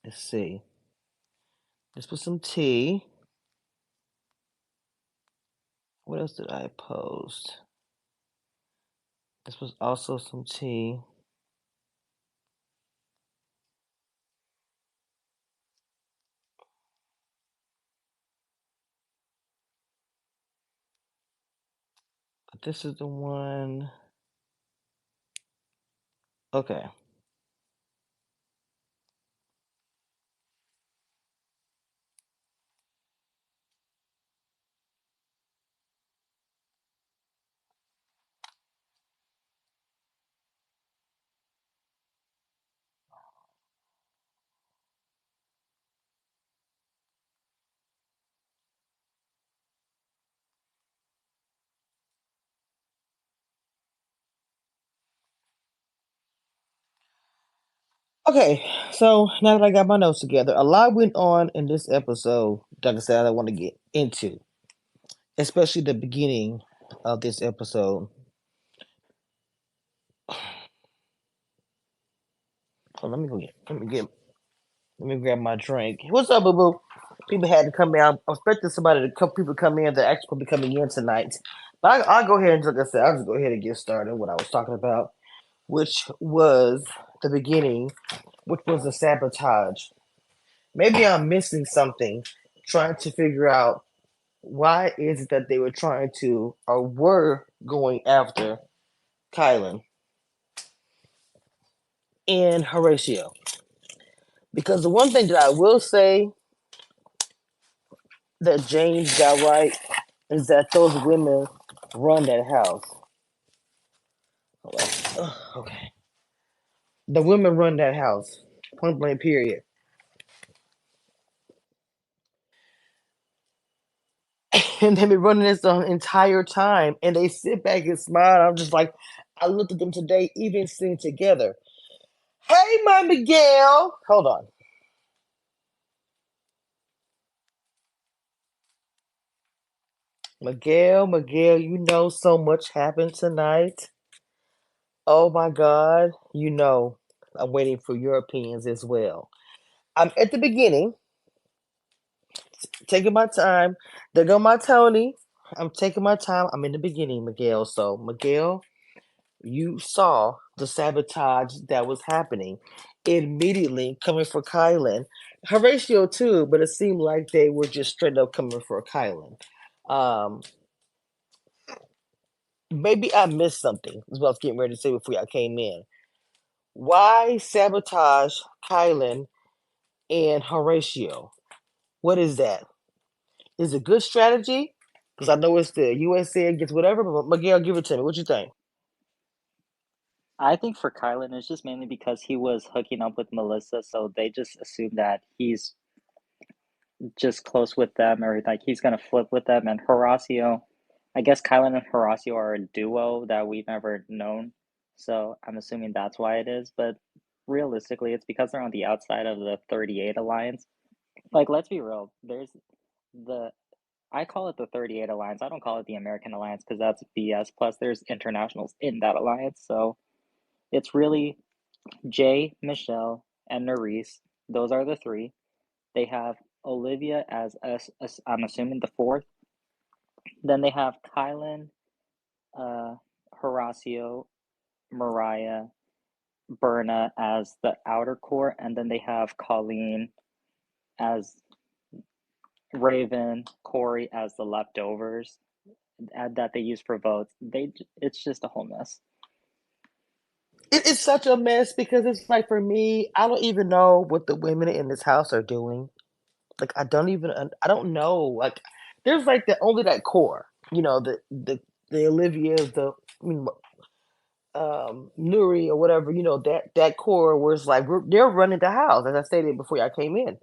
Let's see. Let's put some tea. What else did I post? This was also some tea. But this is the one. Okay. Okay, so now that I got my notes together, a lot went on in this episode. Like I said, I want to get into, especially the beginning of this episode. Oh, let me grab my drink. What's up, boo boo? People had to come in. I'm expecting somebody to come. People come in that actually will be coming in tonight. But I'll go ahead and, like I said, I'll just go ahead and get started. What I was talking about, which was the beginning, which was the sabotage. Maybe I'm missing something, trying to figure out why is it that they were trying to or were going after KYLAND and Horatio. Because the one thing that I will say that James got right is that those women run that house. Okay. The women run that house. Point blank, period. And they've been running this the entire time. And they sit back and smile. I'm just like, I looked at them today, even sitting together. Hey, my Miguel. Hold on. Miguel, you know so much happened tonight. Oh my God. You know, I'm waiting for your opinions as well. I'm at the beginning, taking my time. There go my Tony. I'm taking my time. I'm in the beginning, Miguel. So, Miguel, you saw the sabotage that was happening immediately coming for KYLAND. Horatio, too, but it seemed like they were just straight up coming for KYLAND. Um, Maybe I missed something, is what I was getting ready to say before I came in. Why sabotage KYLAND and Horatio? What is that? Is it good strategy? Because I know it's the USA against whatever, but Miguel, give it to me. What you think? I think for Kylan, it's just mainly because he was hooking up with Melissa, so they just assume that he's just close with them or like he's gonna flip with them. And Horacio, I guess Kylan and Horacio are a duo that we've never known, so I'm assuming that's why it is. But realistically, it's because they're on the outside of the 38 alliance. Like, let's be real, there's the I call it the 38 alliance. I don't call it the American alliance because that's BS. Plus, there's internationals in that alliance, so it's really Jay, Michelle, and Nerys. Those are the three. They have Olivia as I'm assuming the fourth. Then they have Kylan, uh, Horacio, Mariah, Berna as the outer core, and then they have Colleen as Raven, Corey as the leftovers that they use for votes. It's just a whole mess. It is such a mess because it's like for me, I don't even know what the women in this house are doing. Like I don't know. Like there's like the only that core, the Olivia's, the I mean, Nuri or whatever, that core where it's like they're running the house, as I stated before I came in.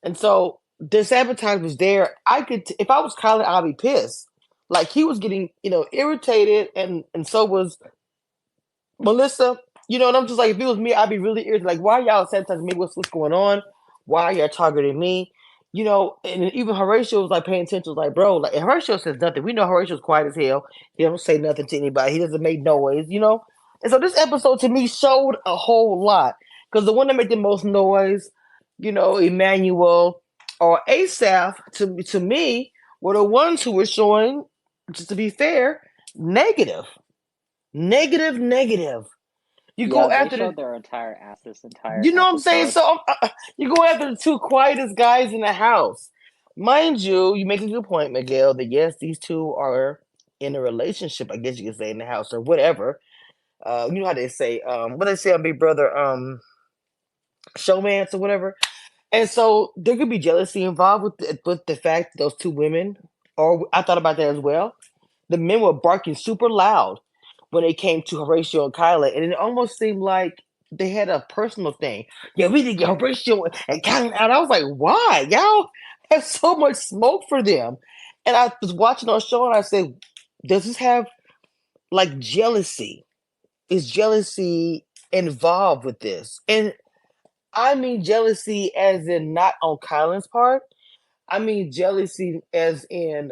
And so the sabotage was there. If I was Colin, I'd be pissed. Like he was getting, irritated, and so was Melissa. And I'm just like, if it was me, I'd be really irritated. Like, why y'all sabotaging me? What's going on? Why are y'all targeting me? And even Horatio was like paying attention, was like, bro, like Horatio says nothing. We know Horatio's quiet as hell. He don't say nothing to anybody. He doesn't make noise. And so this episode to me showed a whole lot. Because the one that made the most noise, Emmanuel or Asaph, to me, were the ones who were showing, just to be fair, negative, negative, negative. You Yeah, go they after showed the, their entire ass this entire you know what I'm saying? episode. So you go after the two quietest guys in the house. Mind you, you make a good point, Miguel, that yes, these two are in a relationship, I guess you could say, in the house or whatever. You know how they say, what they say on Big Brother, showmance or whatever. And so there could be jealousy involved with the fact that those two women, or I thought about that as well. The men were barking super loud when it came to Horatio and Kyla, and it almost seemed like they had a personal thing. Yeah, we need to get Horatio and Kyla out. I was like, why? Y'all have so much smoke for them. And I was watching our show and I said, does this have like jealousy? Is jealousy involved with this? And I mean jealousy as in not on Kylan's part. I mean jealousy as in,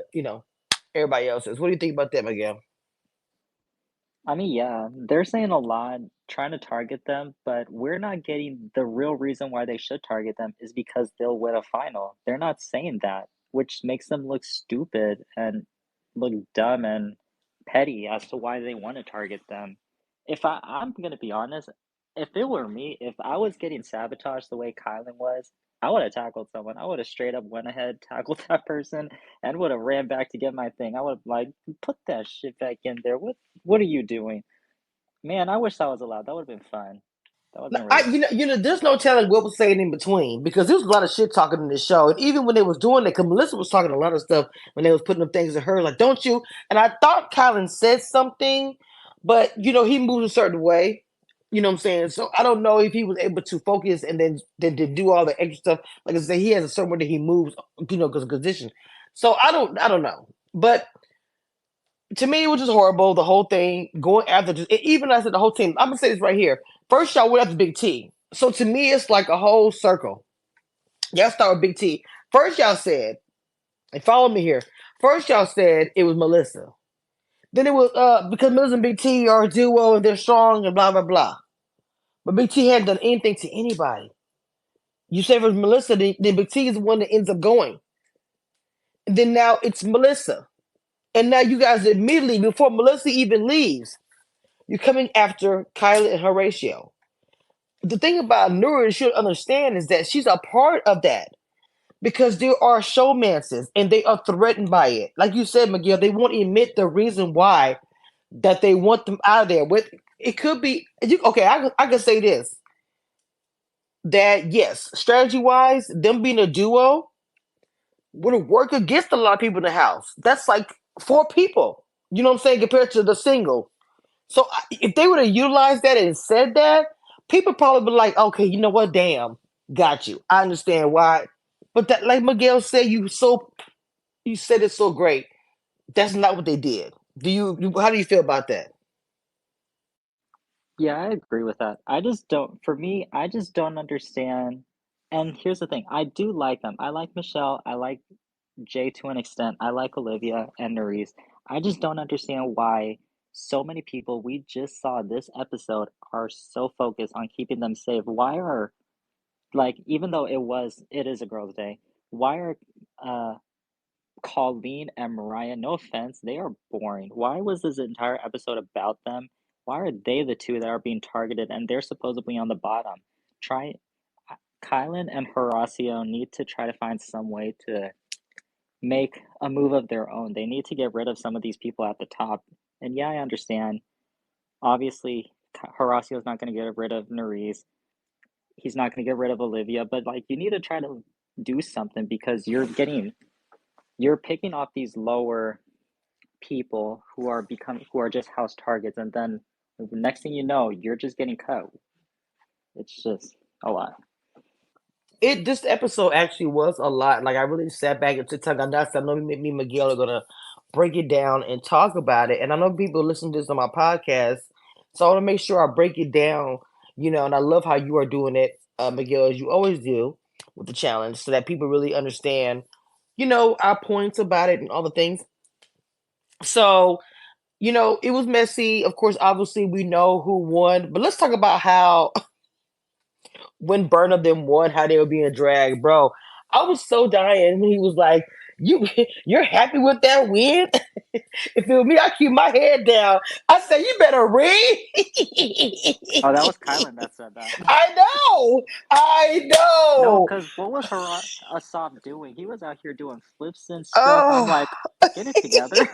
everybody else's. What do you think about that, Miguel? I mean, yeah, they're saying a lot, trying to target them, but we're not getting the real reason why they should target them is because they'll win a final. They're not saying that, which makes them look stupid and look dumb and petty as to why they want to target them. I'm gonna be honest, if it were me, if I was getting sabotaged the way Kylan was, I would have tackled someone. I would have straight up went ahead, tackled that person, and would have ran back to get my thing. I would have like put that shit back in there. What are you doing? Man, I wish that was allowed. That would have been fun. That would have No, been really there's no telling what was saying in between because there was a lot of shit talking in this show, and even when they was doing it, because Melissa was talking a lot of stuff when they was putting them things to her, like "Don't you?" And I thought Colin said something, but he moved a certain way. You know what I'm saying? So I don't know if he was able to focus and then to do all the extra stuff. Like I said, he has a certain way that he moves, because of position. So I don't know, but to me, it was just horrible. The whole thing going after even I said the whole team. I'm gonna say this right here. First, y'all went after Big T. So to me, it's like a whole circle. Y'all start with Big T. First, y'all said, and follow me here. First, y'all said it was Melissa. Then it was because Melissa and Big T are a duo and they're strong and blah blah blah. But Big T hadn't done anything to anybody. You say it was Melissa, then Big T is the one that ends up going. And then now it's Melissa. And now you guys immediately, before Melissa even leaves, you're coming after Kyla and Horatio. The thing about Nura you should understand is that she's a part of that because there are showmances and they are threatened by it. Like you said, Miguel, they won't admit the reason why that they want them out of there. With it could be okay. I can say this that yes, strategy wise, them being a duo would have worked against a lot of people in the house. That's like four people. You know what I'm saying compared to the single. So if they would have utilized that and said that, people probably be like, okay, you know what? Damn, got you. I understand why. But that, like Miguel said, you said it so great. That's not what they did. How do you feel about that? Yeah, I agree with that. I just don't, for me, I just don't understand. And here's the thing, I do like them. I like Michelle. I like Jay to an extent. I like Olivia and Nerys. I just don't understand why so many people we just saw this episode are so focused on keeping them safe. Why are, like, even though it is a girls' day, why are uh Colleen and Mariah, no offense, they are boring. Why was this entire episode about them? Why are they the two that are being targeted and they're supposedly on the bottom? Try Kylan and Horacio need to try to find some way to make a move of their own. They need to get rid of some of these people at the top. And yeah, I understand. Obviously, Horacio's not going to get rid of Nerys. He's not going to get rid of Olivia, but like you need to try to do something because you're picking off these lower people who are just house targets, and then the next thing you know, you're just getting cut. It's just a lot. This episode actually was a lot. Like I really sat back and took time. I know me and Miguel are gonna break it down and talk about it. And I know people listen to this on my podcast, so I want to make sure I break it down. And I love how you are doing it, Miguel, as you always do with the challenge, so that people really understand, our points about it and all the things. So, it was messy. Of course, obviously we know who won, but let's talk about how when Burn of them won, how they were being dragged, bro. I was so dying when he was like, "You, you're happy with that win?" If it was me, I keep my head down. I said, "You better read." Oh, that was Kylan that said that. I know, I No, know. because what was Asaf doing? He was out here doing flips and stuff. I'm Oh, like, get it together.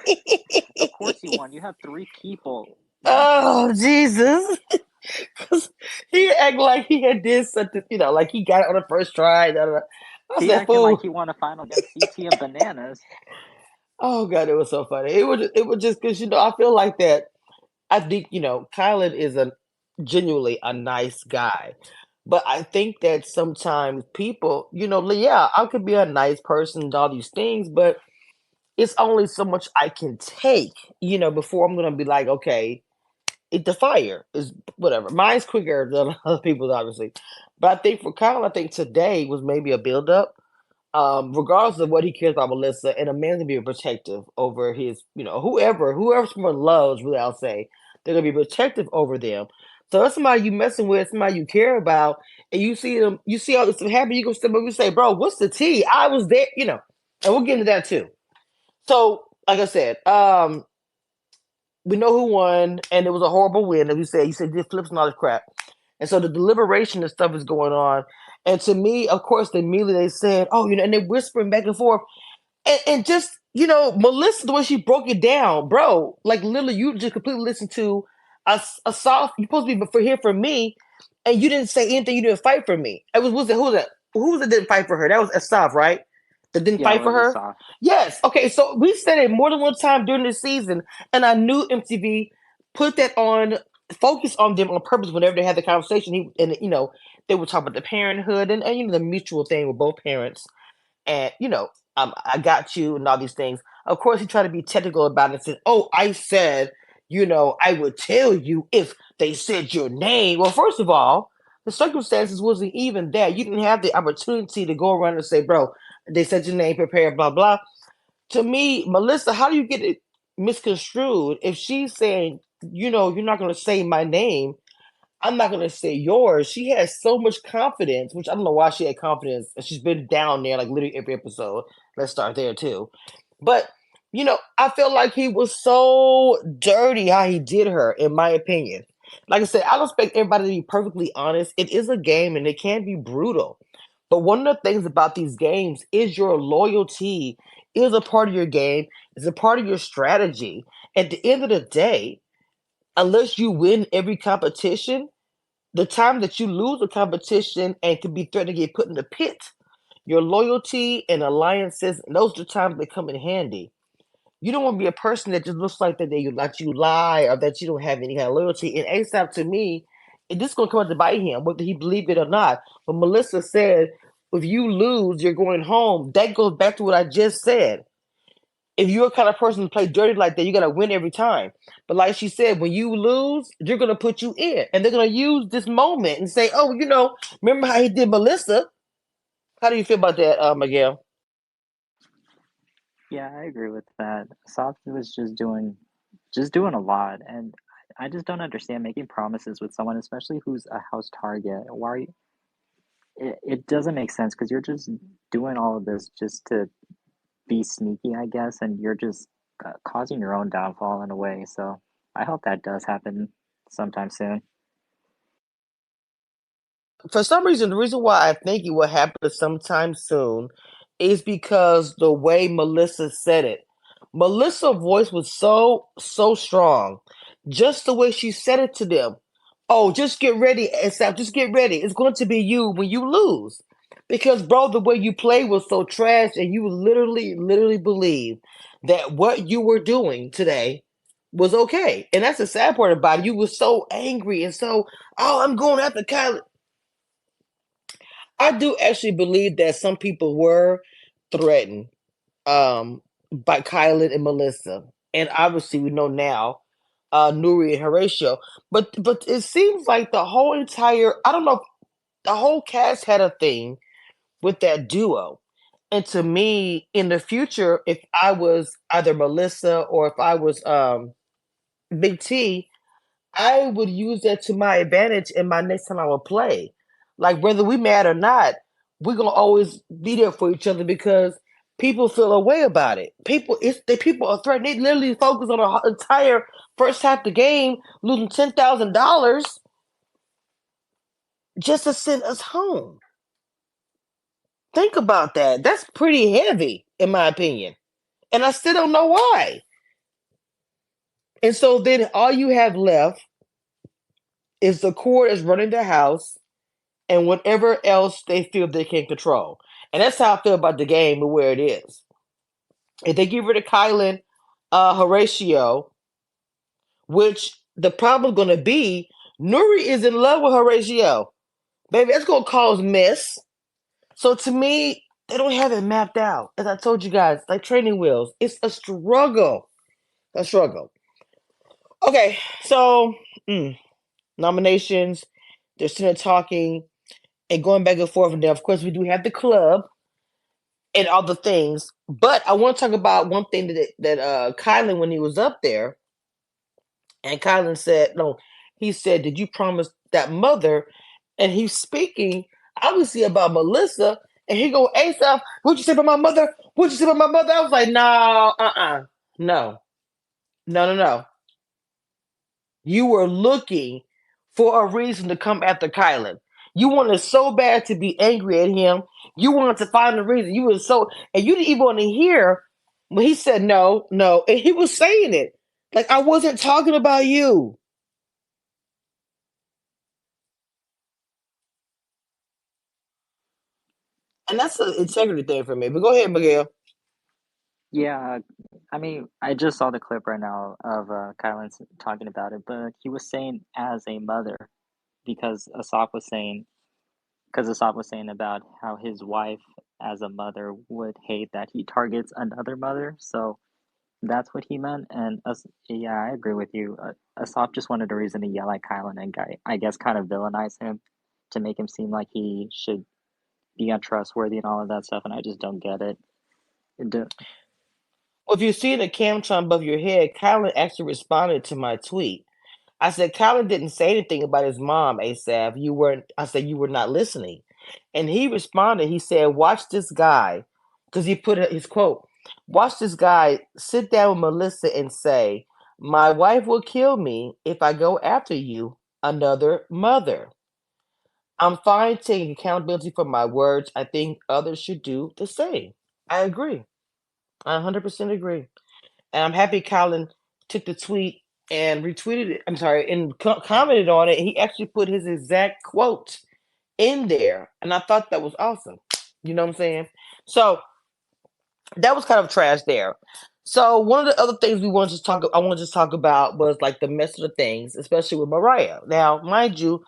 Of course you won. You have three people. oh, Jesus. 'Cause he act like he had did something, like he got it on the first try. Da, da, da. I He said, acting like "Fool." he won a final against CT and Bananas. Oh God, it was so funny. It was just because I feel like that. I think Kylan is a genuinely a nice guy, but I think that sometimes people, yeah, I could be a nice person and all these things, but it's only so much I can take, before I'm gonna be like, okay, the fire is whatever. Mine's quicker than other people's, obviously, but I think for Kylan, I think today was maybe a build up, regardless of what he cares about Melissa, and a man's gonna be protective over his, whoever someone loves, really, I'll say, they're gonna be protective over them. So that's somebody you messing with, somebody you care about, and you see them, you see all this stuff happen, you go step up and say, "Bro, what's the tea? I was there," and we'll get into that too. So, like I said, we know who won, and it was a horrible win. As we said, you said did flips and all this crap, and so the deliberation and stuff is going on. And to me, of course, immediately they said, "Oh, and they're whispering back and forth." And just Melissa, the way she broke it down, bro, like literally, you just completely listened to a soft. You're supposed to be for here for me, and you didn't say anything. You didn't fight for me. It was it who was that? Who was it didn't fight for her? That was Asaf, right? That didn't Yeah, it fight for was her. Asaf. Yes. Okay. So we said it more than one time during this season, and I knew MTV put that on, focus on them on purpose whenever they had the conversation. And they would talk about the parenthood and the mutual thing with both parents and I got you and all these things. Of course, he tried to be technical about it and said, "Oh, I said, I would tell you if they said your name." Well, first of all, the circumstances wasn't even there. You didn't have the opportunity to go around and say, "Bro, they said your name, prepare, blah blah." To me, Melissa, how do you get it misconstrued if she's saying, you're not going to say my name? I'm not gonna say yours. She has so much confidence, which I don't know why she had confidence. And she's been down there like literally every episode. Let's start there too. But I feel like he was so dirty how he did her, in my opinion. Like I said, I don't expect everybody to be perfectly honest. It is a game and it can be brutal. But one of the things about these games is your loyalty is a part of your game, is a part of your strategy. At the end of the day, unless you win every competition, the time that you lose a competition and can be threatened to get put in the pit, your loyalty and alliances, those are the times that come in handy. You don't want to be a person that just looks like that they let you lie or that you don't have any kind of loyalty. And ASAP to me, this is gonna come out to bite him, whether he believe it or not. But Melissa said, if you lose, you're going home. That goes back to what I just said. If you're a kind of person to play dirty like that, you gotta win every time. But like she said, when you lose, they're gonna put you in, and they're gonna use this moment and say, "Oh, remember how he did Melissa?" How do you feel about that, Miguel? Yeah, I agree with that. Asaf was just doing a lot, and I just don't understand making promises with someone, especially who's a house target. Why are you, it doesn't make sense because you're just doing all of this just to be sneaky, I guess, and you're just causing your own downfall in a way. So I hope that does happen sometime soon. For some reason, the reason why I think it will happen sometime soon is because the way Melissa said it. Melissa's voice was so strong. Just the way she said it to them. Oh, just get ready, ASAP. Just get ready. It's going to be you when you lose. Because, bro, the way you played was so trash, and you literally believe that what you were doing today was okay. And that's the sad part about it. You were so angry and so, "Oh, I'm going after Kylie." I do actually believe that some people were threatened by Kylan and Melissa. And obviously we know now Nuri and Horatio. But it seems like the whole entire I don't know, the whole cast had a thing with that duo. And to me, in the future, if I was either Melissa or if I was Big T, I would use that to my advantage in my next time I would play. Like whether we mad or not, we're gonna always be there for each other because people feel a way about it. People are threatened. They literally focus on the entire first half of the game, losing $10,000 just to send us home. Think about that. That's pretty heavy, in my opinion. And I still don't know why. And so then all you have left is the court is running the house and whatever else they feel they can control. And that's how I feel about the game and where it is. If they get rid of KYLAND, Horatio, which the problem going to be, Nuri is in love with Horatio. Baby, that's going to cause mess. So to me, they don't have it mapped out. As I told you guys, like training wheels, it's a struggle. A struggle. Okay, so nominations, they're still talking and going back and forth. And then, of course, we do have the club and all the things. But I want to talk about one thing that KYLAND, when he was up there, and KYLAND said, no, he said, did you promise that mother? And he's speaking obviously about Melissa. And he go, Asaf, what'd you say about my mother? What'd you say about my mother? I was like, no, no, no. You were looking for a reason to come after KYLAND. You wanted so bad to be angry at him. You wanted to find a reason. You were so, and you didn't even want to hear when he said no, no, and he was saying it like I wasn't talking about you. And that's an integrity thing for me. But go ahead, Miguel. Yeah, I mean, I just saw the clip right now of Kylan talking about it, but he was saying as a mother because Asaf was saying about how his wife as a mother would hate that he targets another mother. So that's what he meant. And yeah, I agree with you. Asaf just wanted a reason to yell at Kylan and I guess kind of villainize him to make him seem like he should be untrustworthy and all of that stuff. And I just don't get it. It do- Well, if you see the camtron above your head, KYLAND actually responded to my tweet. I said KYLAND didn't say anything about his mom, Asaph. You weren't. I said you were not listening, and he responded. He said, "Watch this guy," because he put his quote. Watch this guy sit down with Melissa and say, "My wife will kill me if I go after you, another mother. I'm fine taking accountability for my words. I think others should do the same." I agree. I 100% agree. And I'm happy Colin took the tweet and retweeted it. I'm sorry, and commented on it. He actually put his exact quote in there, and I thought that was awesome. You know what I'm saying? So that was kind of trash there. So one of the other things I wanted to talk about was like the mess of the things, especially with Mariah. Now, mind you,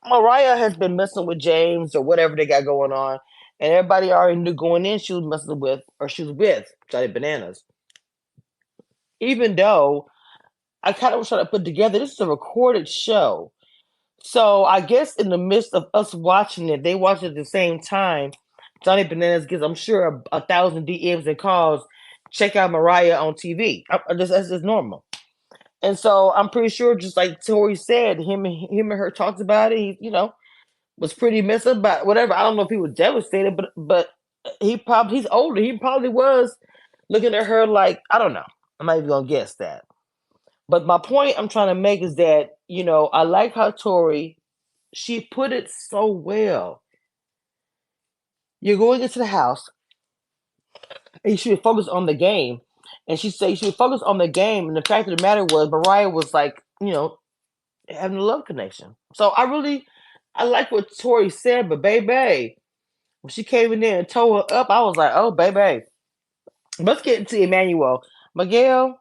Mariah has been messing with James or whatever they got going on, and everybody already knew going in she was messing with or she was with Johnny Bananas. Even though I kind of was trying to put together this is a recorded show. So I guess in the midst of us watching it, they watch it at the same time. Johnny Bananas gets, I'm sure, a thousand DMs and calls. Check out Mariah on TV. That's just normal. And so I'm pretty sure, just like Tori said, him and her talked about it. He, was pretty messed up about whatever. I don't know if he was devastated, but he's older. He probably was looking at her like I don't know. I'm not even gonna guess that. But my point I'm trying to make is that, I like how Tori, she put it so well. You're going into the house and you should focus on the game. And she said you should focus on the game. And the fact of the matter was Mariah was like, having a love connection. So I like what Tori said, but baby, when she came in there and tore her up, I was like, oh baby. Let's get into Emmanuel. Miguel,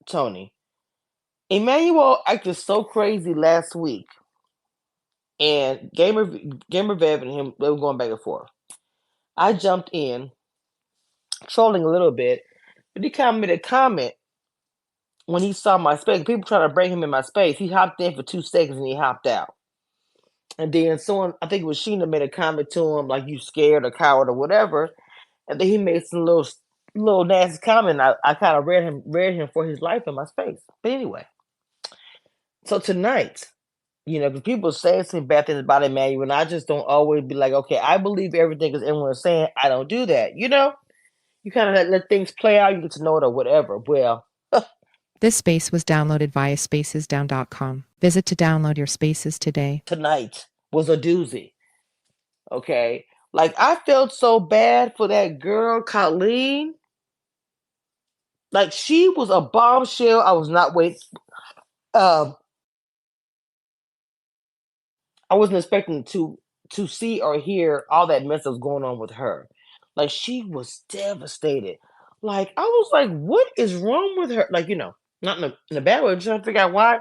Tony. Emmanuel acted so crazy last week. And Gamer Bev and him, they were going back and forth. I jumped in, trolling a little bit, but he kind of made a comment when he saw my space. People trying to bring him in my space. He hopped in for 2 seconds and he hopped out. And then someone, I think it was Sheena, made a comment to him like you scared or coward or whatever. And then he made some little nasty comment. I kind of read him for his life in my space. But anyway, so tonight Because people say some bad things about Emmanuel, and I just don't always be like, okay, I believe everything because everyone is saying. I don't do that. You kind of let things play out. You get to know it or whatever. Well, This space was downloaded via spacesdown.com. Visit to download your spaces today. tonight was a doozy. Okay, like I felt so bad for that girl, Colleen. Like she was a bombshell. I was not waiting. Um, I wasn't expecting to see or hear all that mess that was going on with her. Like she was devastated. Like I was like, what is wrong with her? Like not in a bad way. I'm trying to figure out why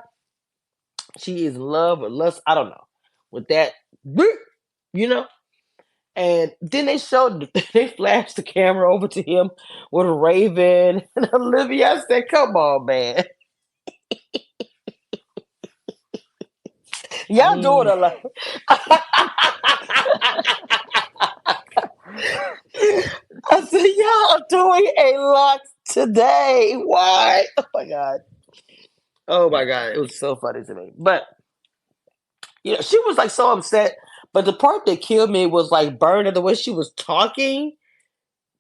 she is in love or lust. I don't know. With that, you know. And then they showed they flashed the camera over to him with Raven and Olivia. I said, "Come on, man, I y'all doing mean, a lot." I said, "Y'all are doing a lot today. Why? Oh my god! Oh my god! It was so funny to me." But she was like so upset. But the part that killed me was like Berna, the way she was talking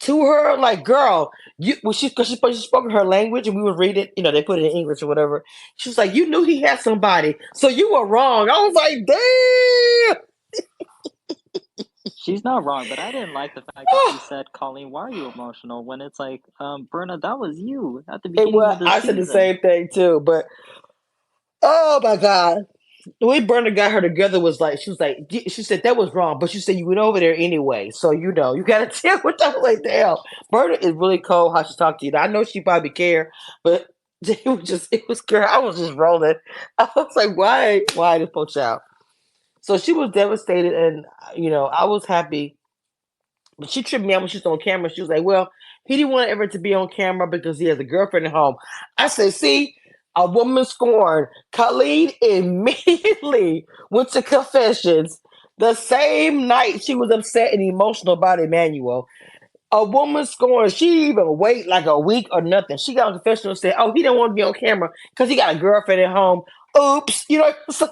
to her, like, girl, you when she spoke her language and we would read it, they put it in English or whatever. She was like, you knew he had somebody, so you were wrong. I was like, damn. she's not wrong, but I didn't like the fact that she said, Colleen, why are you emotional? When it's like, Berna, that was you at the It beginning was. of the I said the season. same thing too, but oh my god, the way Berna got her together was like, she was like, she said that was wrong, but she said you went over there anyway, so you got to deal with that. Like, damn, Berna is really cold how she talked to you. Now, I know she probably care, but it was girl. I was just rolling. I was like, why this poor child? So she was devastated, and I was happy. But she tripped me out when she was on camera. She was like, "Well, he didn't want ever to be on camera because he has a girlfriend at home." I said, "See, a woman scorned." Colleen immediately went to confessions the same night she was upset and emotional about Emmanuel. A woman scorned. She didn't even wait like a week or nothing. She got on confessional and said, "Oh, he didn't want to be on camera because he got a girlfriend at home." Oops, so,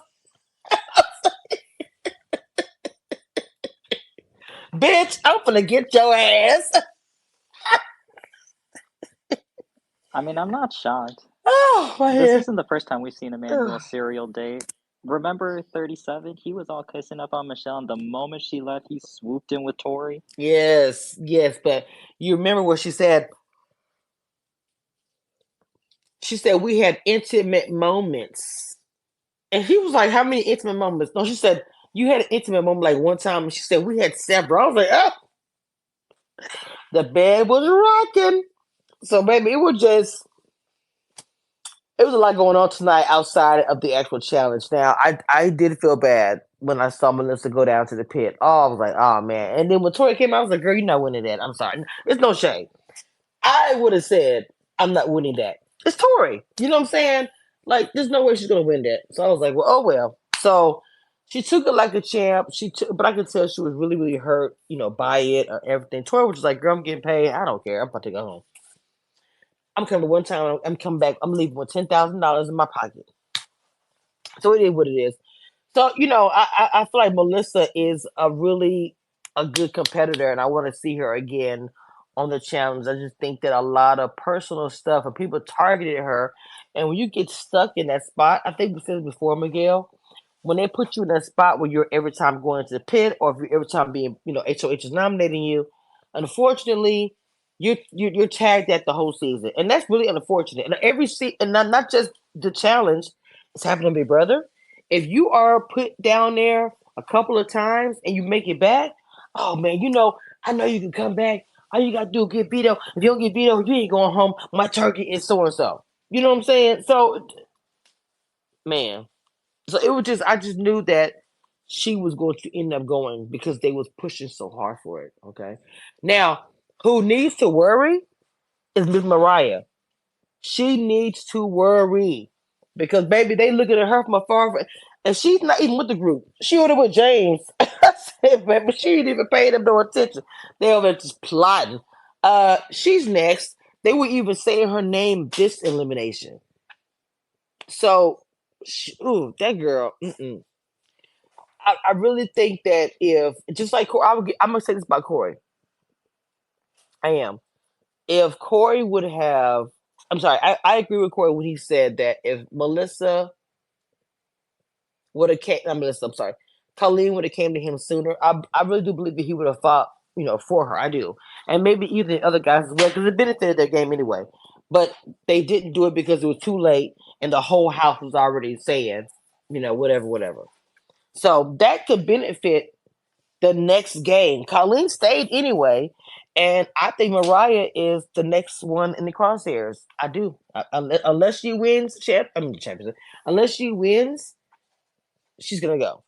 bitch, I'm gonna get your ass. I mean, I'm not shocked. Oh my This head. isn't the first time we've seen Emmanuel serial date. Remember 37? He was all kissing up on Michelle, and the moment she left, he swooped in with Tori. Yes, yes, but you remember what she said? She said we had intimate moments. And he was like, how many intimate moments? No, she said, you had an intimate moment like one time. And she said, we had several. I was like, oh, the bed was rocking. So, baby, it was a lot going on tonight outside of the actual challenge. Now, I did feel bad when I saw Melissa go down to the pit. Oh, I was like, oh, man. And then when Tori came out, I was like, girl, you're not winning that. I'm sorry. It's no shame. I would have said, I'm not winning that. It's Tori. You know what I'm saying? Like, there's no way she's gonna win that. So I was like, well, oh well. So she took it like a champ. But I could tell she was really, really hurt, by it or everything. Tori was just like, girl, I'm getting paid. I don't care. I'm about to go home. I'm coming one time. I'm coming back. I'm leaving with $10,000 in my pocket. So it is what it is. So I feel like Melissa is a good competitor, and I want to see her again on the challenge. I just think that a lot of personal stuff and people targeted her, and when you get stuck in that spot, I think we said it before, Miguel. When they put you in that spot where you're every time going to the pit, or if you're every time being, HOH is nominating you, unfortunately, you're tagged at the whole season, and that's really unfortunate. And and not just the challenge, it's happening to Big Brother. If you are put down there a couple of times and you make it back, oh man, I know you can come back. All you gotta do is get veto. If you don't get veto, you ain't going home. My turkey is so and so. You know what I'm saying? So, man, so it was just I just knew that she was going to end up going because they was pushing so hard for it. Okay, now who needs to worry is Miss Mariah. She needs to worry because baby, they looking at her from afar, and she's not even with the group. She over there with James. I said, baby, she didn't even pay them no attention. They over there just plotting. She's next. They were even saying her name this elimination. So Ooh, that girl. Mm-mm. I really think that if just like Corey, I'm gonna say this about Corey. I am. If Corey would have, I'm sorry, I agree with Corey when he said that if Melissa would have came, I'm Melissa, I'm sorry, Colleen would have came to him sooner. I really do believe that he would have fought, for her. I do, and maybe even the other guys as well, because it benefited their game anyway. But they didn't do it because it was too late, and the whole house was already saying, whatever, whatever. So that could benefit the next game. Colleen stayed anyway, and I think Mariah is the next one in the crosshairs. I do, unless she wins championship. Unless she wins, she's gonna go.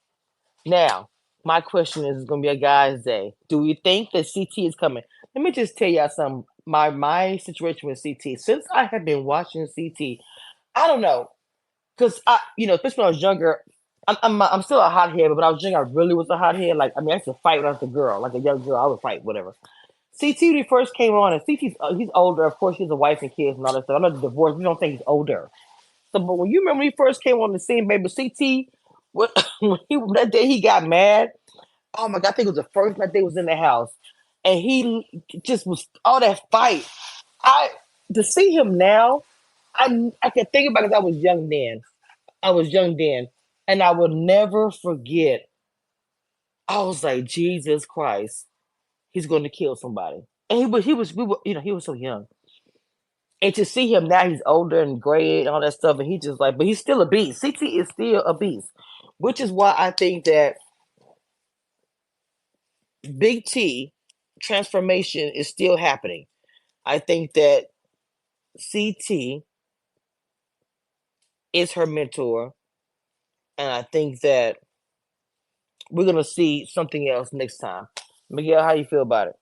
Now, my question is, it's gonna be a guy's day. Do we think that CT is coming? Let me just tell y'all something. My situation with CT. Since I have been watching CT, I don't know, because especially when I was younger, I'm still a hothead, but when I was younger, I really was a hothead. Like, I mean, I used to fight when I was a girl, like a young girl. I would fight, whatever. CT when he first came on, and CT's he's older. Of course, he has a wife and kids and all that stuff. I'm not divorced. We don't think he's older. So, but when you remember when he first came on the scene, baby, CT, what that day he got mad. Oh my god, I think it was the first night they was in the house, and he just was all that fight. I to see him now, I can think about it 'cause I was young then. I was young then, and I will never forget. I was like, Jesus Christ, he's going to kill somebody, and we were, he was so young. And to see him now, he's older and gray and all that stuff, and he just like, but he's still a beast. CT is still a beast, which is why I think that Big T transformation is still happening. I think that CT is her mentor, and I think that we're gonna see something else next time. Miguel, how you feel about it?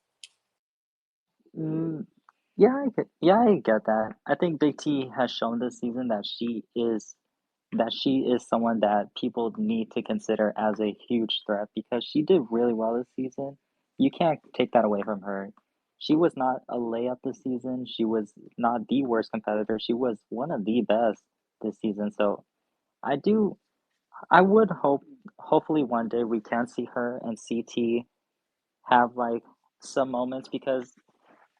Mm, yeah, I get that. I think Big T has shown this season that she is someone that people need to consider as a huge threat because she did really well this season. You can't take that away from her. She was not a layup this season. She was not the worst competitor. She was one of the best this season. So I do, I would hopefully one day we can see her and CT have like some moments because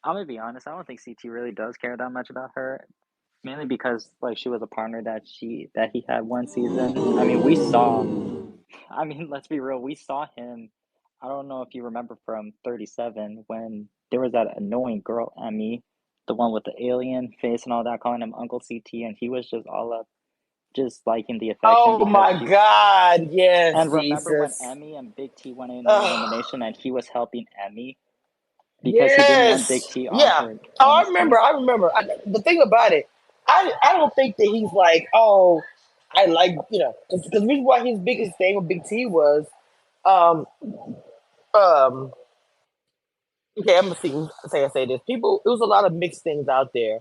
I'm gonna be honest, I don't think CT really does care that much about her. Mainly because like she was a partner that he had one season. I mean, let's be real, we saw him. I don't know if you remember from 37 when there was that annoying girl Emmy, the one with the alien face and all that, calling him Uncle CT, and he was just all up just liking the affection Oh because my she. God! Yes, And remember when Jesus. Emmy and Big T went in the Ugh. elimination and he was helping Emmy because he didn't want Big Yes. T Yeah. on Oh, I his remember. team. I remember. The thing about it, I don't think that he's like, oh, I like, because the reason why his biggest thing with Big T was, um, um, okay, I'm gonna say this. People, it was a lot of mixed things out there.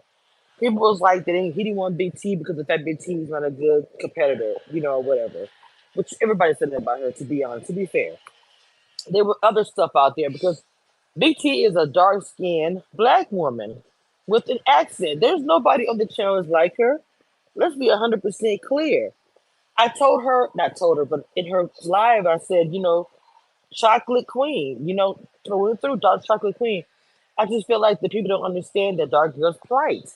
People was like that he didn't want Big T because of that Big T was not a good competitor, or whatever. Which everybody said that about her. To be honest, to be fair, there were other stuff out there because Big T is a dark skinned black woman with an accent. There's nobody on the channel is like her. Let's be 100% clear. I told her, not told her, but in her live, I said, chocolate queen, through and through, dark chocolate queen. I just feel like the people don't understand that dark girls plight.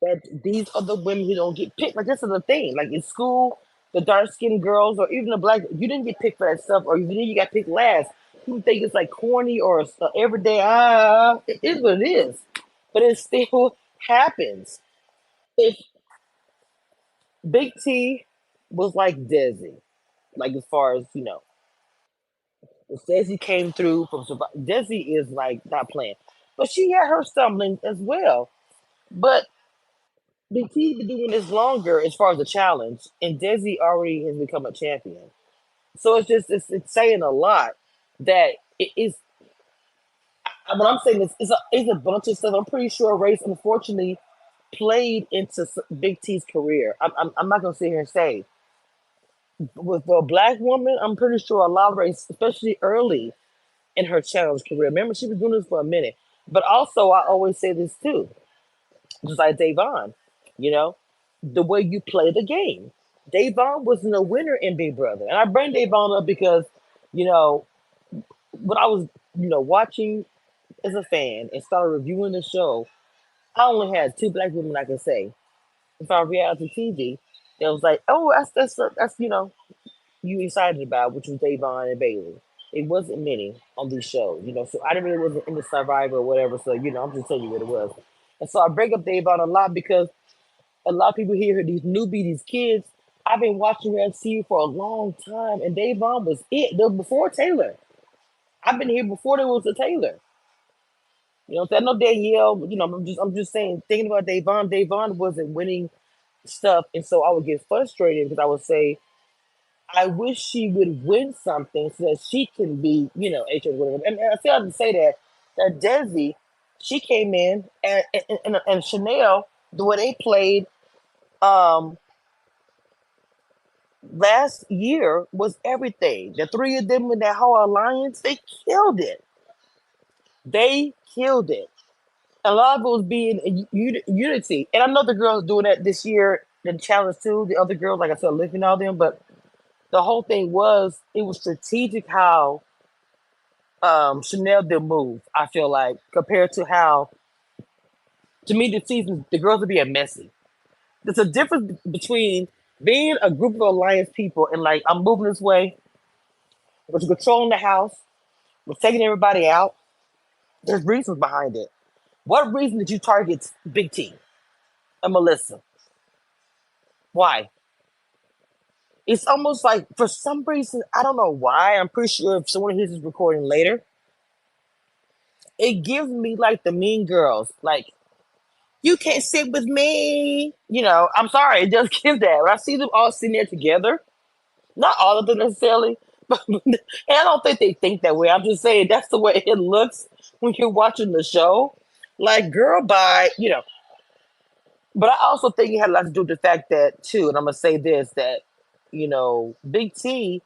That these are the women who don't get picked. Like, this is the thing. Like, in school, the dark skinned girls or even the black, you didn't get picked for that stuff, or even you got picked last. People think it's like corny or everyday. It is what it is, but it still happens. If Big T was like Desi, like as far as if Desi came through from Desi is like not playing, but she had her stumbling as well. But Big T been doing this longer as far as the challenge, and Desi already has become a champion. So it's saying a lot that it is. What I'm saying is it's a bunch of stuff. I'm pretty sure race unfortunately played into Big T's career. I'm not gonna sit here and say with a black woman. I'm pretty sure a lot of race, especially early in her challenge career. Remember, she was doing this for a minute. But also, I always say this too, just like Davon, you know, the way you play the game. Davon wasn't a winner in Big Brother. And I bring Davon up because, you know, when I was, watching as a fan and started reviewing the show, I only had two black women I could say from reality TV that was like, oh, that's you excited about, which was Davon and Bailey. It wasn't many on these shows, so I didn't really wasn't in the Survivor or whatever. So I'm just telling you what it was. And so I bring up Davon a lot because a lot of people here, these newbie, these kids. I've been watching reality for a long time, and Davon was it. There was before Taylor. I've been here before there was a Taylor. So I know Danielle. I'm just saying, thinking about Davon. Davon wasn't winning stuff, and so I would get frustrated because I would say, I wish she would win something so that she can be, HR whatever. And I feel like to say that Desi, she came in and Chanel, the way they played um last year was everything. The three of them in that whole alliance, they killed it. They killed it. A lot of it was being in unity. And I know the girls doing that this year, the challenge too. The other girls, like I said, lifting all them, but the whole thing was it was strategic how Chanel did move. I feel like compared to how to me this season the girls are being messy. There's a difference between being a group of alliance people and like I'm moving this way, but you're controlling the house, we're taking everybody out. There's reasons behind it. What reason did you target Big T and Melissa? Why? It's almost like for some reason I don't know why. I'm pretty sure if someone hears this recording later, it gives me like the Mean Girls, like you can't sit with me. I'm sorry, it just gives that. When I see them all sitting there together, not all of them necessarily, but and I don't think they think that way. I'm just saying that's the way it looks when you're watching the show. Like, girl, bye, But I also think it had a lot to do with the fact that too, and I'm gonna say this that Big T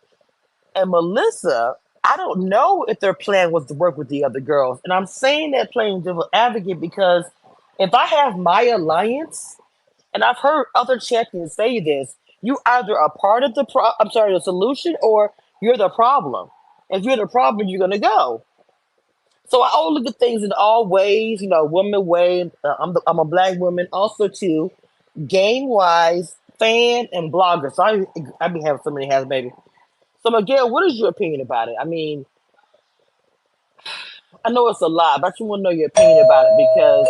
and Melissa. I don't know if their plan was to work with the other girls, and I'm saying that playing devil advocate because if I have my alliance, and I've heard other champions say this, you either are part of the solution, or you're the problem. If you're the problem, you're gonna go. So I always look at things in all ways, woman way. I'm a black woman, also too, game wise, fan and blogger. So I be having so many hats, baby. So Miguel, what is your opinion about it? I mean, I know it's a lot, but I just want to know your opinion about it because,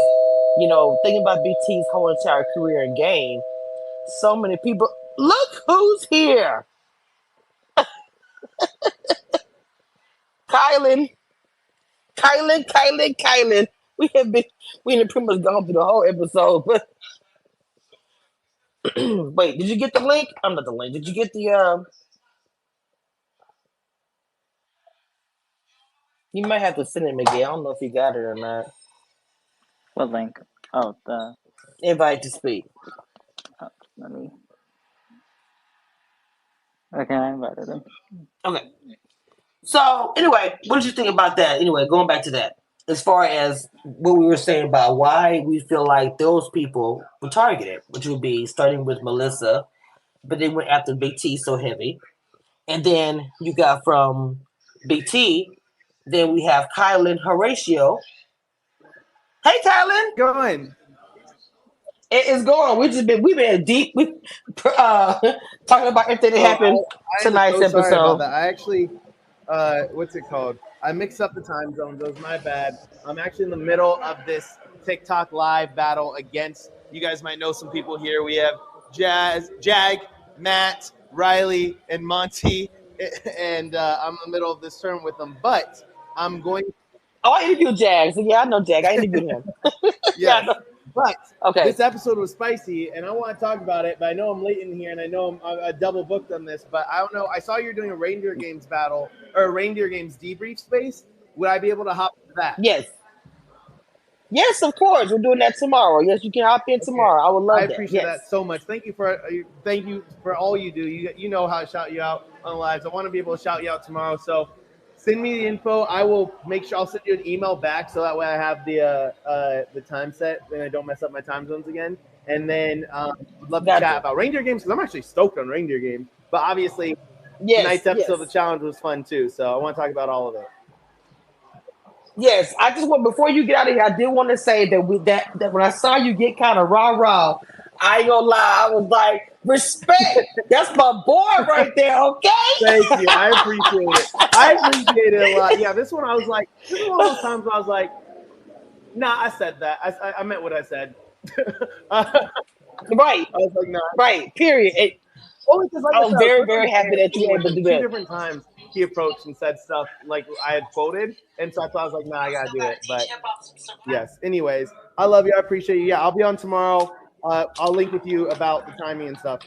thinking about BT's whole entire career in game, so many people. Look who's here, Kylan, Kylan. We have pretty much gone through the whole episode. But wait, did you get the link? I'm not the link. Did you get the? You might have to send it, Miguel. I don't know if you got it or not. What link? Oh, the Invite to speak. let me. Okay, I invited him. Okay. So anyway, what did you think about that? Anyway, going back to that, as far as what we were saying about why we feel like those people were targeted, which would be starting with Melissa, but they went after Big T so heavy, and then you got from Big T, then we have Kylan Horatio. Hey, Kylan, Going. it is going. We've been deep. We talking about everything that happened I am tonight's so sorry about episode. that. I actually, what's it called? I mixed up the time zones. That was my bad. I'm actually in the middle of this TikTok live battle against. You guys might know some people here. We have Jag, Matt, Riley, and Monty, and I'm in the middle of this term with them. But I'm going. Oh, I interviewed Jag. So yeah, I know Jag. I interviewed him. Yeah, I Yes. know. But Okay. this episode was spicy, and I want to talk about it. But I know I'm late in here, and I know I double booked on this. But I don't know. I saw you're doing a Reindeer Games battle or a Reindeer Games debrief space. Would I be able to hop into that? Yes. Yes, of course. We're doing that tomorrow. Yes, you can hop in tomorrow. I would love I that. appreciate Yes. that so much. Thank you for all you do. You know how to shout you out on lives. I want to be able to shout you out tomorrow. So send me the info. I will make sure I'll send you an email back so that way I have the time set and I don't mess up my time zones again. And then I'll love to chat about reindeer games because I'm actually stoked on reindeer games. But obviously, tonight's episode of the challenge was fun too, so I want to talk about all of it. Yes, I just want before you get out of here, I did want to say that when I saw you get kind of rah, I ain't gonna lie, I was like, respect. That's my boy right there. Okay. Thank you. I appreciate it. I appreciate it a lot. Yeah, this one I was like, this is one of those times where I was like, nah, I said that. I meant what I said. Right. I was like, nah. Right. Period. I'm very, very happy that you were able to do that. 2 different times he approached and said stuff like I had quoted, and so I thought I was like, nah, I gotta do it. But yes. Anyways, I love you. I appreciate you. Yeah, I'll be on tomorrow. I'll link with you about the timing and stuff.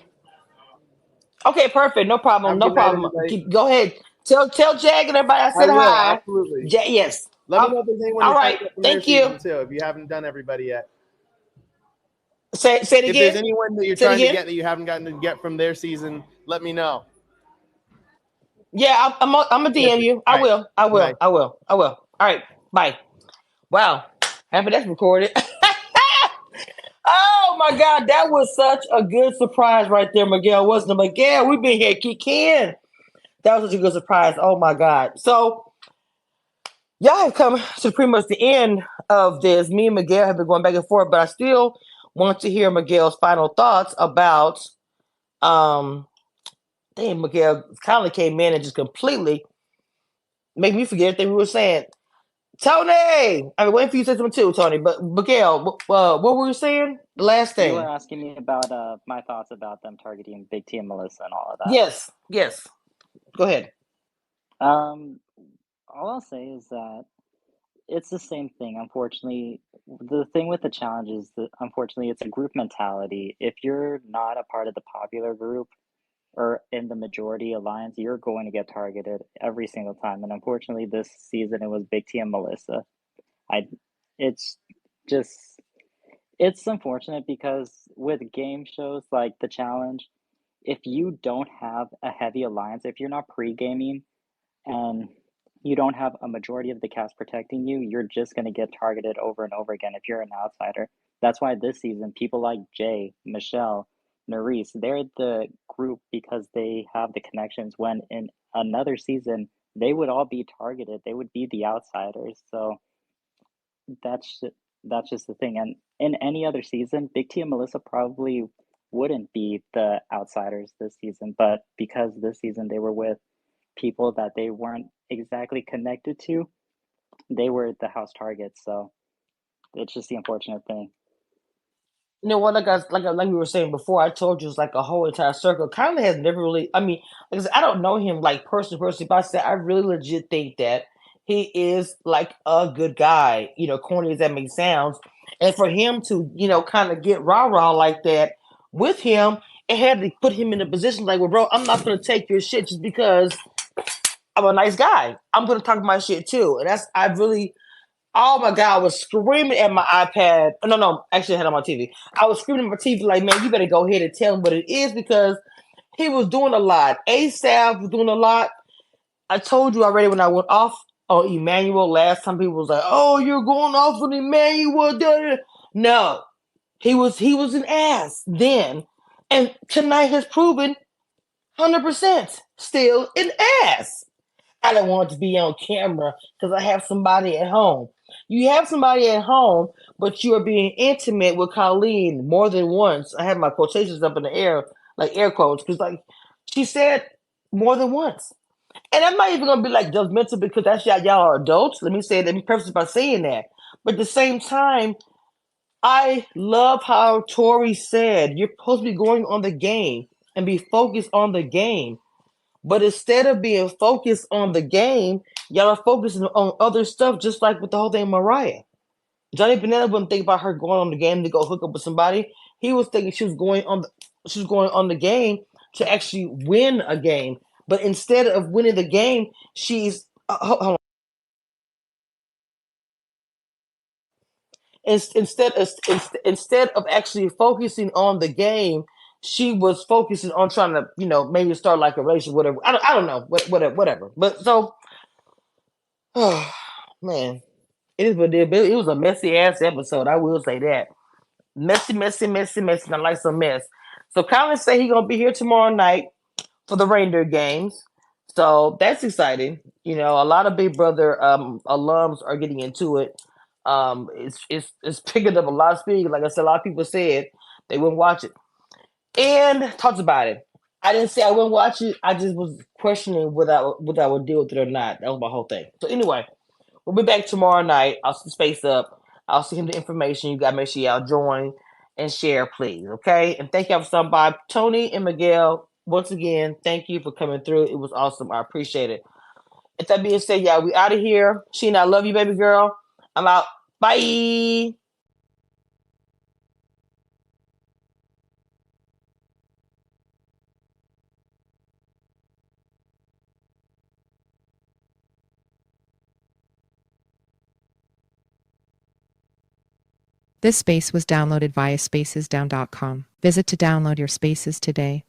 Okay, perfect. No problem. No problem. Go ahead. Tell Jag and everybody I said hi. Absolutely. Yes. Let me know if there's anyone. All right. Thank you. Too, if you haven't done everybody yet. Say it again. If there's anyone that you're trying to get that you haven't gotten to get from their season, let me know. Yeah, I'm a DM you. I will. All right. Bye. Wow. Happy that's recorded. Oh my God, that was such a good surprise right there, Miguel. Wasn't it, Miguel? We've been here kicking. That was such a good surprise. Oh my God. So y'all have come to pretty much the end of this. Me and Miguel have been going back and forth, but I still want to hear Miguel's final thoughts about Miguel kind of came in and just completely made me forget everything we were saying. Tony, I've been waiting for you to say something too, Tony. But Miguel, what were you saying? The last thing. You were asking me about my thoughts about them targeting Big T and Melissa and all of that. Yes. Go ahead. All I'll say is that it's the same thing. Unfortunately, the thing with the challenge is that unfortunately it's a group mentality. If you're not a part of the popular group or in the majority alliance, you're going to get targeted every single time. And unfortunately, this season it was Big T and Melissa. It's unfortunate because with game shows like the challenge, if you don't have a heavy alliance, if you're not pre-gaming and you don't have a majority of the cast protecting you, you're just going to get targeted over and over again if you're an outsider. That's why this season, people like Jay, Michelle, Nerys, they're the group because they have the connections, when in another season, they would all be targeted. They would be the outsiders. So that's just the thing. And in any other season, Big T and Melissa probably wouldn't be the outsiders this season. But because this season they were with people that they weren't exactly connected to, they were the house targets. So it's just the unfortunate thing. You know what? Like we were saying before, I told you it's like a whole entire circle. Kylan has never really. I mean, because I don't know him like personally, but I said I really legit think that he is like a good guy. You know, corny as that may sound, and for him to kind of get rah like that with him, it had to put him in a position like, well, bro, I'm not gonna take your shit just because I'm a nice guy. I'm gonna talk my shit too, and I really. Oh my God, I was screaming at my iPad. No, actually I had it on my TV. I was screaming at my TV like, man, you better go ahead and tell him what it is because he was doing a lot. Asaf was doing a lot. I told you already when I went off on Emmanuel last time, people was like, oh, you're going off on Emmanuel. No, he was an ass then. And tonight has proven 100% still an ass. I don't want to be on camera because I have somebody at home. You have somebody at home, but you are being intimate with Colleen more than once. I have my quotations up in the air, like air quotes, because like she said more than once. And I'm not even gonna be like judgmental because that's y'all are adults. Let me preface by saying that. But at the same time, I love how Tori said you're supposed to be going on the game and be focused on the game. But instead of being focused on the game, y'all are focusing on other stuff, just like with the whole thing Mariah. Johnny Banana wouldn't think about her going on the game to go hook up with somebody. He was thinking she was going on the game to actually win a game. But instead of winning the game, she's hold on. Instead of actually focusing on the game, she was focusing on trying to, maybe start like a relationship, whatever. I don't know, whatever. But so, oh man, it is what it is. It was a messy ass episode. I will say that. Messy. I like some mess. So Colin say he gonna be here tomorrow night for the reindeer games. So that's exciting. You know, a lot of Big Brother alums are getting into it. It's picking up a lot of speed. Like I said, a lot of people said they wouldn't watch it and talked about it. I didn't say I wouldn't watch it. I just was questioning whether I would deal with it or not. That was my whole thing. So anyway, we'll be back tomorrow night. I'll space up. I'll send him the information. You gotta make sure y'all join and share, please. Okay? And thank y'all for stopping by. Tony and Miguel, once again, thank you for coming through. It was awesome. I appreciate it. With that being said, y'all, we out of here. Sheena, I love you, baby girl. I'm out. Bye. This space was downloaded via spacesdown.com. Visit to download your spaces today.